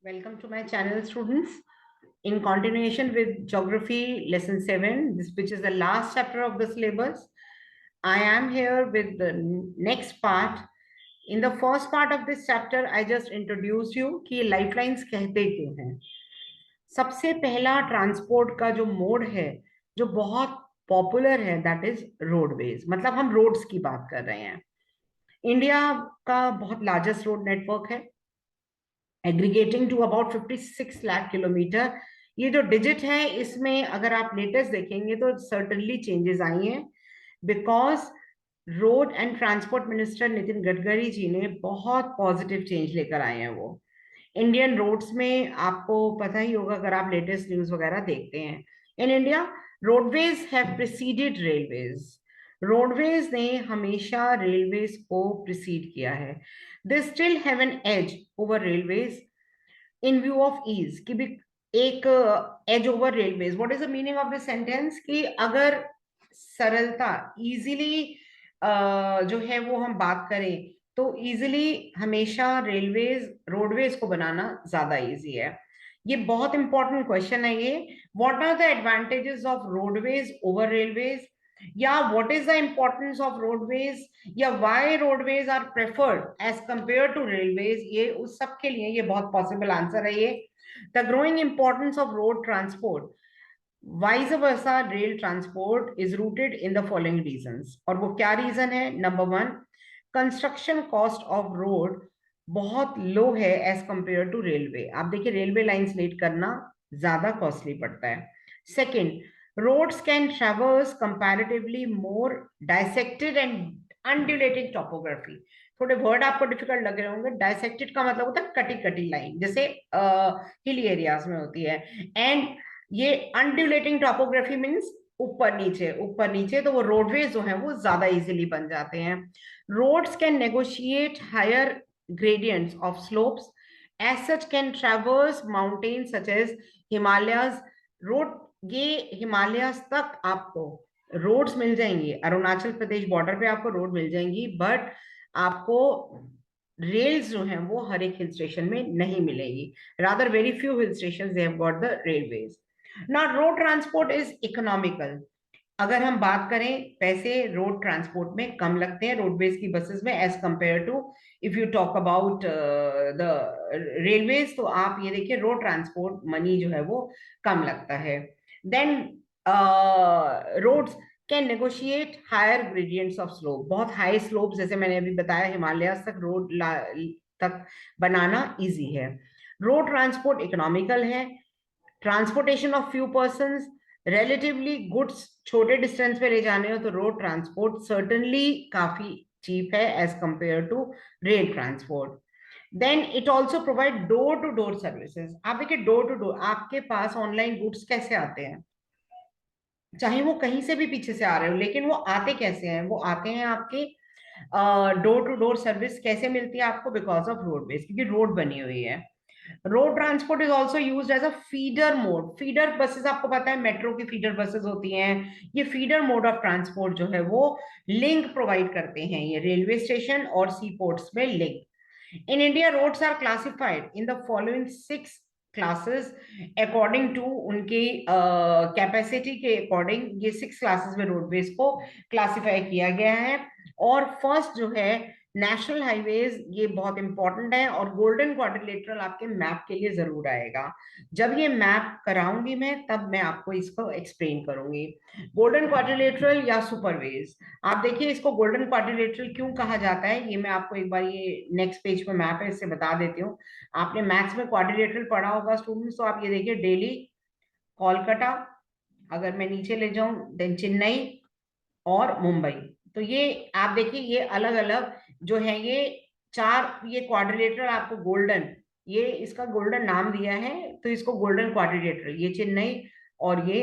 Welcome to my channel, students. In continuation with Geography Lesson 7, which is the last chapter of the syllabus, I am here with the next part. In the first part of this chapter, I just introduced you कि lifelines कहते क्यों हैं. सबसे पहला transport का जो mode है जो बहुत पॉपुलर है दैट इज रोडवेज. मतलब हम रोड्स की बात कर रहे हैं. इंडिया का बहुत लार्जेस्ट रोड नेटवर्क है, aggregating to about 56 lakh kilometre. ये जो डिजिट है इसमें अगर आप लेटेस्ट देखेंगे तो सर्टनली चेंजेस आई हैं, because road and transport minister Nitin Gadkari ji ने बहुत पॉजिटिव चेंज लेकर आए हैं. वो इंडियन रोड्स में आपको पता ही होगा अगर आप लेटेस्ट न्यूज वगैरह देखते हैं. In India roadways have preceded railways. Roadways ने हमेशा रेलवेज को प्रिसीड किया है. They still have an edge over railways in view of ease. कि भी एक edge over railways. What is the meaning of this sentence? कि अगर सरलता इजीली जो है वो हम बात करें तो इजीली हमेशा रेलवेज रोडवेज को बनाना ज्यादा इजी है. ये बहुत इंपॉर्टेंट क्वेश्चन है ये. What are the advantages of roadways over railways, या what is the importance of roadways, या why roadways are preferred as compare to railways. ये उस सब के लिए ये बहुत पॉसिबल आंसर है ये. The growing importance of road transport wise versa rail transport is rooted in the following reasons. और वो क्या रीजन है? Number one, construction cost of road बहुत लो है एज कंपेयर टू रेलवे. आप देखिए रेलवे लाइंस लेट करना ज्यादा कॉस्टली पड़ता है. Second, roads can traverse comparatively more dissected and undulating topography. थोड़े वर्ड आपको डिफिकल्ट लग रहे होंगे. डायसेक्टेड का मतलब होता है कटी कटी लाइन, जैसे हिली एरियाज में होती है. एंड ये अनड्यूलेटिंग टॉपोग्राफी मीन्स ऊपर नीचे ऊपर नीचे, तो वो रोडवेज जो है वो ज्यादा इजीली बन जाते हैं. Roads can negotiate higher gradients of slopes, as such can traverse mountains such as Himalayas. Road ये हिमालयस तक आपको रोड्स मिल जाएंगी. अरुणाचल प्रदेश बॉर्डर पे आपको रोड मिल जाएंगी, बट आपको रेल्स जो हैं वो हर एक हिल स्टेशन में नहीं मिलेगी. Rather very few hill station they have got the railways. Now road transport is economical. अगर हम बात करें पैसे रोड ट्रांसपोर्ट में कम लगते हैं रोडवेज की बसेस में as compare to if you talk about the railways. तो आप ये देखिए रोड ट्रांसपोर्ट मनी जो है वो कम लगता है. Then roads can negotiate higher gradients of slope. बहुत हाई स्लोप जैसे मैंने अभी बताया हिमालय तक रोड तक बनाना इजी है. रोड ट्रांसपोर्ट इकोनॉमिकल है. Transportation of few persons, relatively goods छोटे डिस्टेंस पे ले जाने हो तो रोड ट्रांसपोर्ट सर्टनली काफी चीप है as compare to rail transport. Then it also provide door to door services. आप देखिए डोर टू डोर आपके पास ऑनलाइन गुड्स कैसे आते हैं, चाहे वो कहीं से भी पीछे से आ रहे हो, लेकिन वो आते कैसे हैं? वो आते हैं आपके डोर टू डोर सर्विस कैसे मिलती है आपको? बिकॉज ऑफ रोडवेज, क्योंकि रोड बनी हुई है. Road transport is also use as a feeder mode. Feeder buses आपको पता है मेट्रो की फीडर बसेस होती हैं. ये फीडर मोड ऑफ ट्रांसपोर्ट जो है वो लिंक प्रोवाइड करते हैं ये रेलवे स्टेशन और सी पोर्ट्स में link. In India roads are classified in the following 6 classes according to उनके कैपेसिटी के अकॉर्डिंग. ये 6 क्लासेस में रोडवेज को क्लासिफाई किया गया है. और फर्स्ट जो है नेशनल हाईवेज, ये बहुत इंपॉर्टेंट है. और गोल्डन क्वाड्रिलेटरल आपके मैप के लिए जरूर आएगा. जब ये मैप कराऊंगी मैं तब मैं आपको इसको एक्सप्लेन करूंगी. गोल्डन क्वाड्रिलेटरल या सुपरवेज. आप देखिए इसको गोल्डन क्वाड्रिलेटरल क्यों कहा जाता है ये मैं आपको एक बार ये नेक्स्ट पेज पे मैप है इससे बता देती हूँ. आपने मैथ्स में क्वाड्रिलेटरल पढ़ा होगा स्टूडेंट्स, तो आप ये देखिए दिल्ली, कोलकाता, अगर मैं नीचे ले जाऊं देन चेन्नई और मुंबई. तो ये आप देखिए ये अलग अलग जो है ये 4 ये क्वाड्रिलेटरल आपको गोल्डन, ये इसका गोल्डन नाम दिया है तो इसको गोल्डन क्वाड्रिलेटरल. ये चेन्नई और ये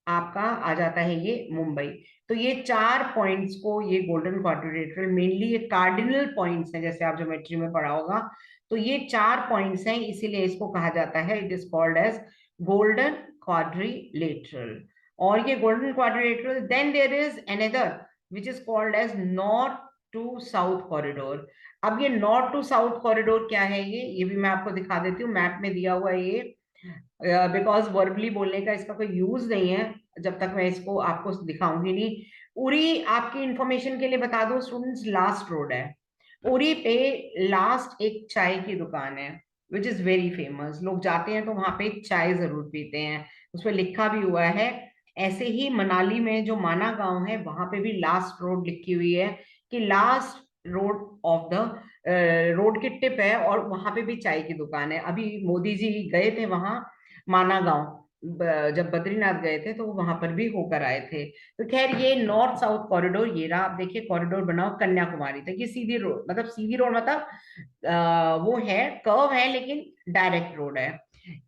आपका आ जाता है ये मुंबई. तो ये 4 पॉइंट्स को ये गोल्डन क्वाड्रिलेटरल, मेनली ये कार्डिनल पॉइंट्स हैं जैसे आप ज्योमेट्री में पढ़ा होगा. तो ये 4 पॉइंट्स हैं इसीलिए इसको कहा जाता है it is called as golden quadrilateral. और ये golden quadrilateral then there is another which is called as north to south corridor. अब ये नॉर्थ टू साउथ कॉरिडोर क्या है, ये भी मैं आपको दिखा देती हूँ, मैप में दिया हुआ है ये, बिकॉज वर्बली बोलने का इसका कोई यूज नहीं है जब तक मैं इसको आपको दिखाऊंगी नहीं। उरी, आपकी इंफॉर्मेशन के लिए बता दूं स्टूडेंट्स, लास्ट रोड है। उरी पे लास्ट एक चाय की दुकान है विच इज वेरी फेमस, लोग जाते हैं तो वहां पे चाय जरूर पीते हैं, उसपे लिखा भी हुआ है। ऐसे ही मनाली में जो माना गांव है वहां पे भी लास्ट रोड लिखी हुई है कि last road of the road की टिप है, और वहां पे भी चाय की दुकान है। अभी मोदी जी गए थे वहां माना गांव, जब बद्रीनाथ गए थे तो वो वहां पर भी होकर आए थे। तो खैर ये नॉर्थ साउथ कॉरिडोर, ये रहा, आप देखिए कॉरिडोर बनाओ कन्याकुमारी तक, ये सीधी रोड, मतलब सीधी रोड मतलब वो है, कर्व है लेकिन डायरेक्ट रोड है।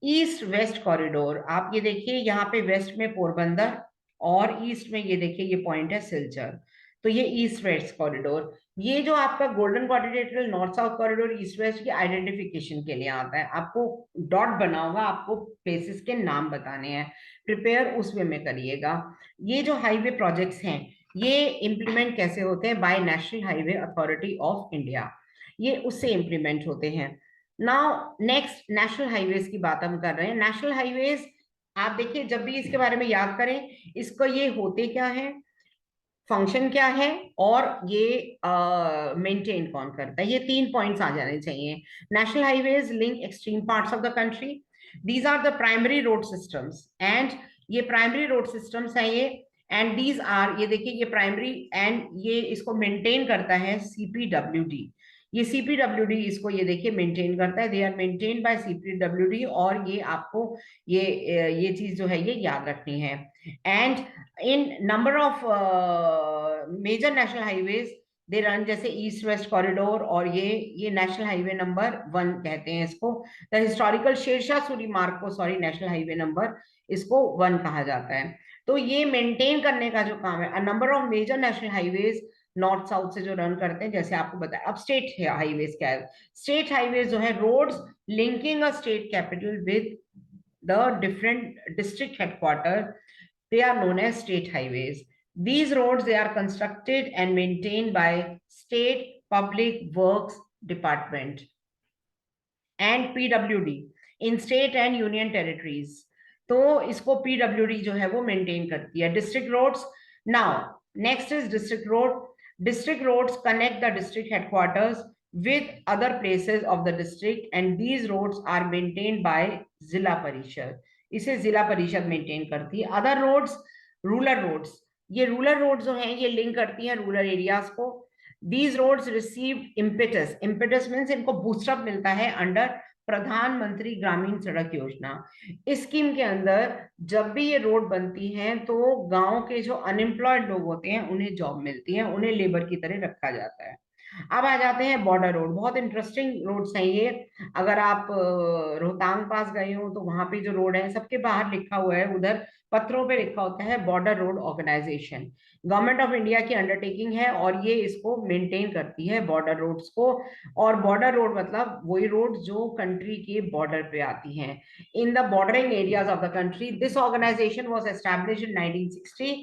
ईस्ट वेस्ट कॉरिडोर, आप ये देखिए यहाँ पे वेस्ट में पोरबंदर और ईस्ट में ये देखिए ये पॉइंट है सिलचर। तो ये ईस्ट वेस्ट कॉरिडोर, ये जो आपका golden quadrilateral north south corridor east west की आइडेंटिफिकेशन के लिए आता है, आपको डॉट बना होगा, आपको प्लेसेस के नाम बताने हैं, प्रिपेयर उस वे में करिएगा। ये जो हाईवे प्रोजेक्ट्स हैं ये इम्प्लीमेंट कैसे होते हैं, by National Highway Authority of India, ये उससे इम्प्लीमेंट होते हैं। नाउ नेक्स्ट नेशनल हाईवेज की बात हम कर रहे हैं। नेशनल हाईवेज आप देखिए जब भी इसके बारे में याद करें, इसको ये होते क्या है, फंक्शन क्या है, और ये मेंटेन कौन करता है, ये 3 पॉइंट्स आ जाने चाहिए। National highways link extreme parts of the country, these are the primary road systems, and ये प्राइमरी रोड सिस्टम्स है ये, एंड दीज आर, ये देखिए ये प्राइमरी, एंड ये इसको मेंटेन करता है सीपीडब्ल्यूडी, ये सीपीडब्ल्यूडी इसको ये देखिए मेंटेन करता है, they are maintain by CPWD, और ये आपको ये चीज जो है ये याद रखनी है। And in number of major national highways they run, जैसे ईस्ट वेस्ट कॉरिडोर, और ये नेशनल हाईवे नंबर 1 कहते हैं इसको, द हिस्टोरिकल शेरशाह सूरी मार्ग को, सॉरी, नेशनल हाईवे नंबर इसको 1 कहा जाता है। तो ये मेंटेन करने का जो काम है, number of major national highways north south से जो रन करते हैं, जैसे आपको बताया। अब स्टेट हाईवेज क्या है, स्टेट हाईवेज जो है roads linking a state capital with the different district headquarter, they are known as state highways. These roads, they are constructed and maintained by state public works department and PWD in state and union territories. तो इसको PWD जो है वो maintain करती है। District roads, now next is district road. District roads connect the district headquarters with other places of the district, and these roads are maintained by जिला परिषद, इसे जिला परिषद मेंटेन करती है। अदर रोड्स, रूरल रोड्स, ये रूरल रोड जो हैं ये लिंक करती हैं रूरल एरियाज को। These roads receive impetus, impetus means इनको बूस्टअप मिलता है अंडर प्रधानमंत्री ग्रामीण सड़क योजना। इस स्कीम के अंदर जब भी ये रोड बनती हैं तो गांव के जो अनएम्प्लॉयड लोग होते हैं उन्हें जॉब मिलती है, उन्हें लेबर की तरह रखा जाता है। अब आ जाते हैं बॉर्डर रोड, बहुत इंटरेस्टिंग रोड्स हैं ये। अगर आप रोहतांग पास गए हो तो वहां पे जो रोड है सबके बाहर लिखा हुआ है, उधर पत्रों पे लिखा होता है Border Road Organisation, Government of India की अंडरटेकिंग है, और ये इसको मेंटेन करती है बॉर्डर रोड्स को। और बॉर्डर रोड मतलब वही रोड जो कंट्री के बॉर्डर पे आती हैं, in the bordering areas of the country. This organisation was established in 1960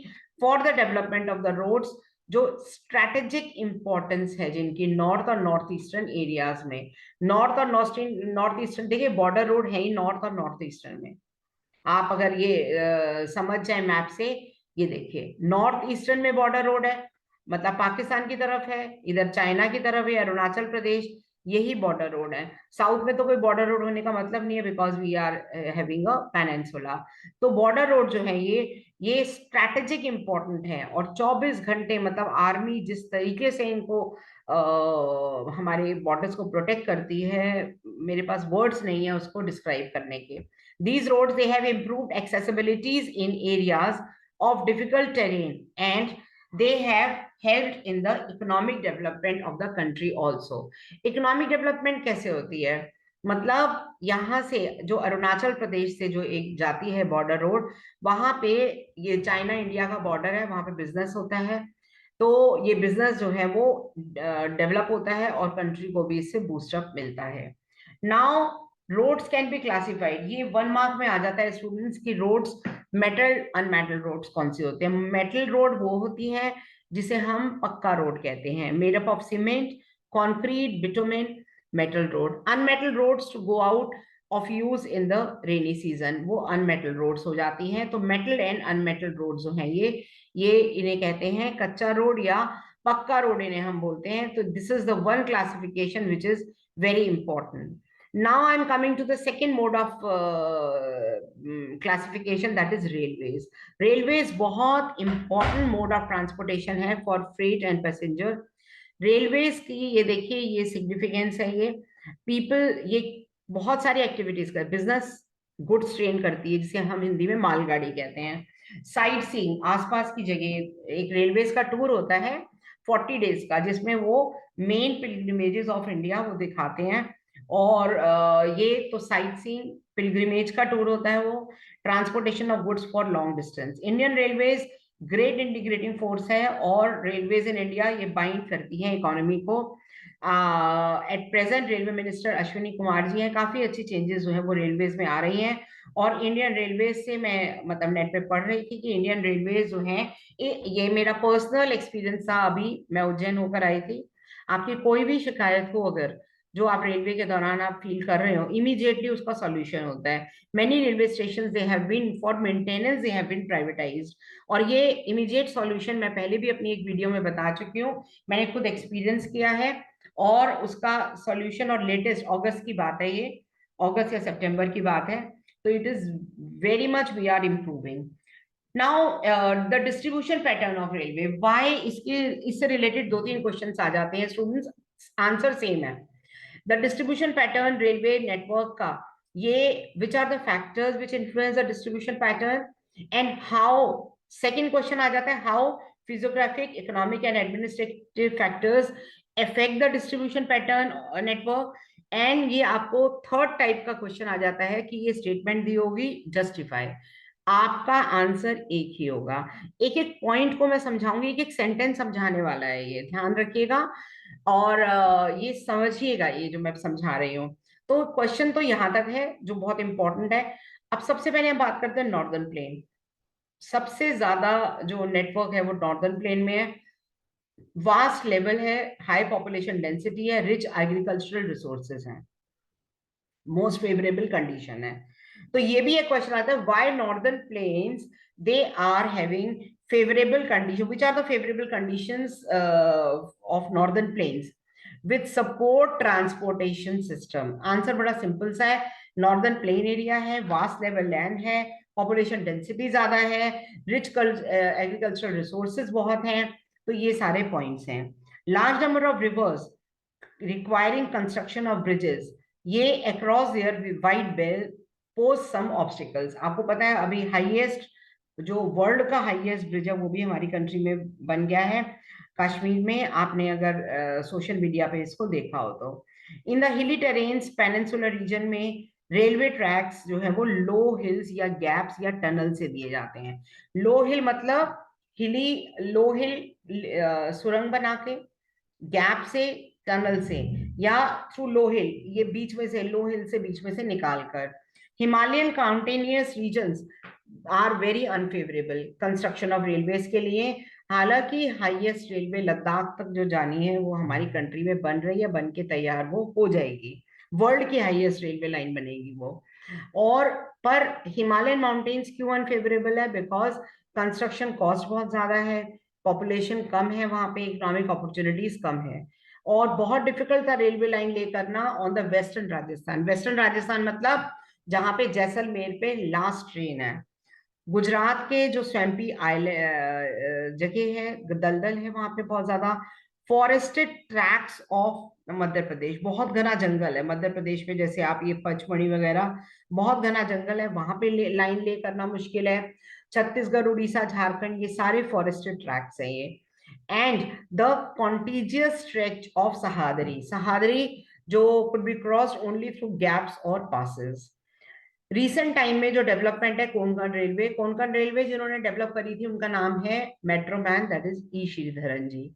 for the development of the roads जो स्ट्रैटेजिक इंपॉर्टेंस है जिनकी नॉर्थ और नॉर्थ ईस्टर्न एरियाज में। नॉर्थ और नॉर्थ ईस्टर्न, देखिए बॉर्डर रोड है ही नॉर्थ और नॉर्थ ईस्टर्न में। आप अगर ये समझ जाए मैप से, ये देखिए नॉर्थ ईस्टर्न में बॉर्डर रोड है, मतलब पाकिस्तान की तरफ है, इधर चाइना की तरफ है अरुणाचल प्रदेश, यही बॉर्डर रोड है। साउथ में तो कोई बॉर्डर रोड होने का मतलब नहीं है, because we are having a peninsula. तो बॉर्डर रोड जो है ये स्ट्रैटेजिक इंपॉर्टेंट है, और 24 घंटे मतलब आर्मी जिस तरीके से इनको हमारे बॉर्डर्स को प्रोटेक्ट करती है, मेरे पास वर्ड्स नहीं है उसको डिस्क्राइब करने के। These roads, they have improved accessibilities in areas of difficult terrain, and they have helped in the economic development of the country also. Economic development कैसे होती है, मतलब यहाँ से जो अरुणाचल प्रदेश से जो एक जाती है बॉर्डर रोड, वहां पे ये चाइना इंडिया का बॉर्डर है, वहां पे बिजनेस होता है, तो ये बिजनेस जो है वो डेवलप होता है और कंट्री को भी इससे बूस्टअप मिलता है। Now roads can be classified, ये 1 मार्क में आ जाता है स्टूडेंट्स की रोड्स मेटल अनमेटल रोड्स कौन सी होती है। मेटल रोड वो होती है जिसे हम पक्का रोड कहते हैं, made up of cement, concrete, bitumen, metal road. Unmetal roads to go out of use in the rainy season, वो unmetal roads हो जाती हैं. तो metal and unmetal roads जो हैं ये इन्हें कहते हैं कच्चा रोड या पक्का रोड इन्हें हम बोलते हैं. तो this is the one classification which is very important. Now I'm coming to the second mode of classification, that is railways. Railways बहुत important mode of transportation है for freight and passenger. Railways की ये देखिए ये significance है. ये people ये बहुत सारी एक्टिविटीज कर बिजनेस गुड्स ट्रेन करती है जिसे हम हिंदी में मालगाड़ी कहते हैं. साइट सीइंग आसपास की जगह एक रेलवेज का टूर होता है 40 डेज का जिसमें वो मेन पिलग्रिमेजेस ऑफ इंडिया वो दिखाते हैं. और ये तो साइट सीइंग पिलग्रिमेज का टूर होता है. वो transportation of goods for long distance. Indian railways great integrating force है और रेलवेज इन इंडिया ये बाइंड करती हैं इकोनॉमी को. At present railway minister Ashwini Kumar ji हैं. काफी अच्छी चेंजेस जो है वो रेलवेज में आ रही हैं. और इंडियन रेलवेज से मैं मतलब नेट पे पढ़ रही थी कि इंडियन रेलवेज जो हैं ये मेरा पर्सनल एक्सपीरियंस था. अभी मैं उज्जैन होकर आई थी. आपकी कोई भी शिकायत हो अगर जो आप रेलवे के दौरान आप फील कर रहे हो इमीडिएटली उसका सॉल्यूशन होता है. Many railway station they have been for maintenance they have been privatised. और ये इमीडिएट सॉल्यूशन मैं पहले भी अपनी एक वीडियो में बता चुकी हूँ. मैंने खुद एक्सपीरियंस किया है और उसका सॉल्यूशन और लेटेस्ट अगस्त की बात है. ये अगस्त या सितंबर की बात है. तो it is very much we are improving. Now the distribution pattern of railway why इससे रिलेटेड 2-3 क्वेश्चंस आ जाते हैं स्टूडेंट्स. आंसर सेम है. The distribution pattern railway network का ये which are the factors which influence the distribution pattern and how. Second question आ जाता है how physiographic economic and administrative factors affect the distribution pattern network. And ये आपको third type का question आ जाता है कि ये स्टेटमेंट दी होगी जस्टिफाई. आपका आंसर एक ही होगा. एक एक पॉइंट को मैं समझाऊंगी. एक एक सेंटेंस समझाने वाला है ये ध्यान रखिएगा और ये समझिएगा ये जो मैं समझा रही हूँ. तो क्वेश्चन तो यहां तक है जो बहुत इंपॉर्टेंट है. अब सबसे पहले हम बात करते हैं नॉर्दर्न प्लेन. सबसे ज्यादा जो नेटवर्क है वो नॉर्दर्न प्लेन में है. वास्ट लेवल है, हाई पॉपुलेशन डेंसिटी है, रिच एग्रीकल्चरल रिसोर्सेज हैं, मोस्ट फेवरेबल कंडीशन है. तो ये भी एक क्वेश्चन आता है why northern plains they are having favorable condition. Which are the favorable conditions of northern plains with support transportation system? Answer बड़ा सिंपल सा है. नॉर्दर्न प्लेन एरिया है, वास्ट लेवल लैंड है, पॉपुलेशन डेंसिटी ज्यादा है, rich agricultural resources बहुत हैं. तो ये सारे पॉइंट्स हैं. Large number of rivers requiring construction of bridges ये across their wide belt pose some obstacles. आपको पता है अभी हाईएस्ट जो वर्ल्ड का हाईएस्ट ब्रिज है वो भी हमारी कंट्री में बन गया है कश्मीर में. आपने अगर सोशल मीडिया पे इसको देखा हो तो. In the hilly terrains peninsular region में रेलवे ट्रैक्स जो है वो लो हिल्स या गैप्स या टनल से दिए जाते हैं. लो हिल मतलब हिली लो हिल सुरंग बना के, गैप से टनल से, या थ्रू लो हिल ये बीच में से लो हिल से बीच में से निकाल कर. Himalayan mountainous regions are very unfavourable construction of railways के लिए. हालांकि हाईएस्ट रेलवे लद्दाख तक जो जानी है वो हमारी कंट्री में बन रही है, बन के तैयार वो हो जाएगी. वर्ल्ड की हाईएस्ट रेलवे लाइन बनेगी वो. और पर हिमालयन माउंटेन्स क्यों अनफेवरेबल है? बिकॉज कंस्ट्रक्शन कॉस्ट बहुत ज्यादा है, पॉपुलेशन कम है वहां पे, इकोनॉमिक अपॉर्चुनिटीज कम है और बहुत डिफिकल्ट था रेलवे लाइन ले करना on the western Rajasthan. Western Rajasthan मतलब जहां पे जैसलमेर पे लास्ट ट्रेन है. गुजरात के जो स्वैम्पी जगह है, दलदल है, वहां पे बहुत ज्यादा forested tracks of Madhya Pradesh. बहुत घना जंगल है मध्य प्रदेश में, जैसे आप ये पचमढ़ी वगैरह बहुत घना जंगल है, वहां पे लाइन ले करना मुश्किल है. छत्तीसगढ़, उड़ीसा, झारखंड ये सारे फॉरेस्टेड ट्रैक्स हैं ये. And the contiguous stretch of Sahyadri. Sahyadri जो could be crossed only through gaps और पासेस. रिसेंट टाइम में जो डेवलपमेंट है कोंकण रेलवे, कोंकण रेलवे जिन्होंने डेवलप करी थी उनका नाम है metro man, that is E Sreedharan ji.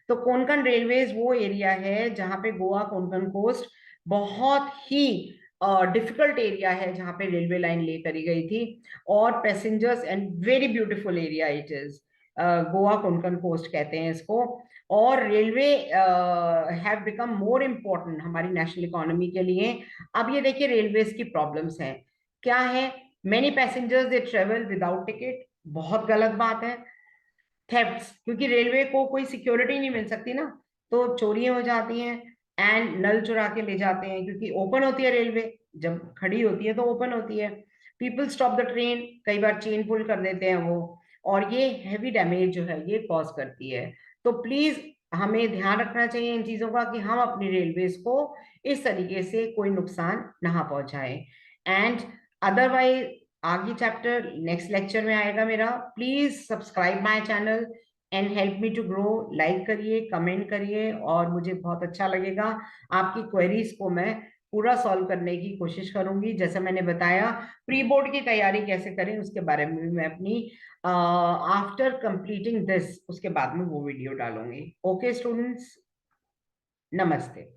तो कोंकण रेलवेज वो एरिया है जहां पे गोवा कोंकण कोस्ट बहुत ही डिफिकल्ट एरिया है जहां पे रेलवे लाइन ले करी गई थी. और passengers and very beautiful area it is. Goa Konkan coast कहते हैं इसको। और railway have become more important हमारी नेशनल इकोनॉमी के लिए। अब ये देखिए रेलवेज की प्रॉब्लम्स हैं क्या है। Many passengers they travel without ticket, बहुत गलत बात है। थेफ्ट्स, क्योंकि रेलवे को कोई सिक्योरिटी नहीं मिल सकती ना, तो चोरियां हो जाती हैं। एंड नल चुरा के ले जाते हैं, क्योंकि ओपन होती है रेलवे, जब खड़ी होती है तो ओपन होती है। पीपल स्टॉप द ट्रेन, कई बार चेन पुल कर देते हैं वो, और ये हैवी डैमेज जो है ये कॉज करती है। तो प्लीज हमें ध्यान रखना चाहिए इन चीजों का, कि हम अपनी रेलवेज को इस तरीके से कोई नुकसान ना पहुंचाएं। एंड अदरवाइज आगे चैप्टर नेक्स्ट लेक्चर में आएगा मेरा। Please subscribe my channel and help me to grow. Like करिए, कमेंट करिए, और मुझे बहुत अच्छा लगेगा। आपकी क्वेरीज को मैं पूरा सॉल्व करने की कोशिश करूंगी। जैसे मैंने बताया, प्री बोर्ड की तैयारी कैसे करें उसके बारे में भी मैं अपनी आफ्टर कंप्लीटिंग दिस उसके बाद में वो वीडियो डालूंगी। ओके स्टूडेंट्स, नमस्ते।